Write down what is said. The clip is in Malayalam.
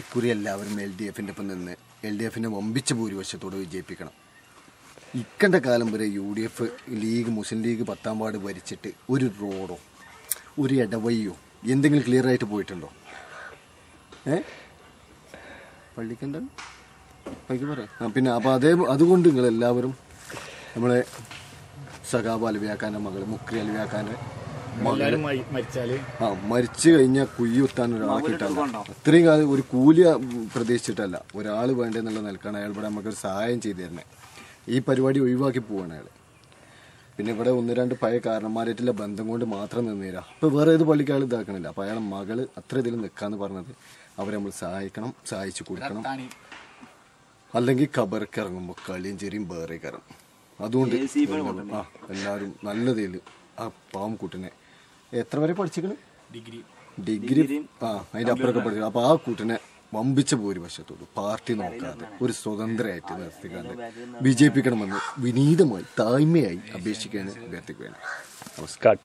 ഇക്കുറി എല്ലാവരും LDF-ന്റെ ഒപ്പം നിന്ന് LDF-നെ വമ്പിച്ച ഭൂരിപക്ഷത്തോടെ വിജയിപ്പിക്കണം. ഇക്കണ്ട കാലം വരെ UDF ലീഗ് മുസ്ലിം ലീഗ് 10ാം വാർഡ് ഭരിച്ചിട്ട് ഒരു റോഡോ ഒരു ഇടവഴിയോ എന്തെങ്കിലും ക്ലിയർ ആയിട്ട് പോയിട്ടുണ്ടോ? പള്ളിക്കെന്താണ് പറയാം. പിന്നെ അപ്പം അതുകൊണ്ട് നിങ്ങളെല്ലാവരും നമ്മളെ സഖാബ് അലവിയാക്കാൻ്റെ മകള് മുക്രി അലവിയാക്കാൻ്റെ മരിച്ചു കഴിഞ്ഞാൽ കുയ്യുത്താൻ ഒരാളെ കിട്ടാൻ അത്രയും കാലം ഒരു കൂലി പ്രതീക്ഷിച്ചിട്ടല്ല, ഒരാൾ വേണ്ടെന്നുള്ള നിലക്കാണ് അയാൾ ഇവിടെ നമുക്കൊരു സഹായം ചെയ്തു തരുന്നത്. ഈ പരിപാടി ഒഴിവാക്കി പോവാണ് അയാൾ. പിന്നെ ഇവിടെ 1-2 പഴയ കാരണന്മാരായിട്ടുള്ള ബന്ധം കൊണ്ട് മാത്രം നിന്നേരാ. ഇപ്പൊ വേറെ ഏത് പള്ളിക്ക് അയാൾ ഇതാക്കണില്ല. അപ്പൊ അയാളെ മകള് അത്ര ഇതിൽ നിൽക്കാന്ന് പറഞ്ഞത് അവരെ നമ്മൾ സഹായിക്കണം, സഹായിച്ചു കൊടുക്കണം. അല്ലെങ്കിൽ ഖബർക്ക് ഇറങ്ങുമ്പോൾ കളിയും ചെറിയും വേറെ കയറും. അതുകൊണ്ട് എല്ലാവരും നല്ലതിൽ ആ പാവം കൂട്ടിനെ എത്ര വരെ പഠിച്ചിരിക്കണ്? ഡിഗ്രി അതിന്റെ അപ്പുറമൊക്കെ പഠിച്ചു. അപ്പൊ ആ കൂട്ടിനെ വമ്പിച്ച ഭൂരിപക്ഷത്തോട് പാർട്ടി നോക്കാതെ ഒരു സ്വതന്ത്രമായിട്ട് നിർത്തിക്കാണ്ട് വിജയിപ്പിക്കണമെന്ന് വിനീതമായി താഴ്മയായി അപേക്ഷിക്കുകയാണ് അഭ്യർത്ഥിക്കുകയാണ്. നമസ്കാരം.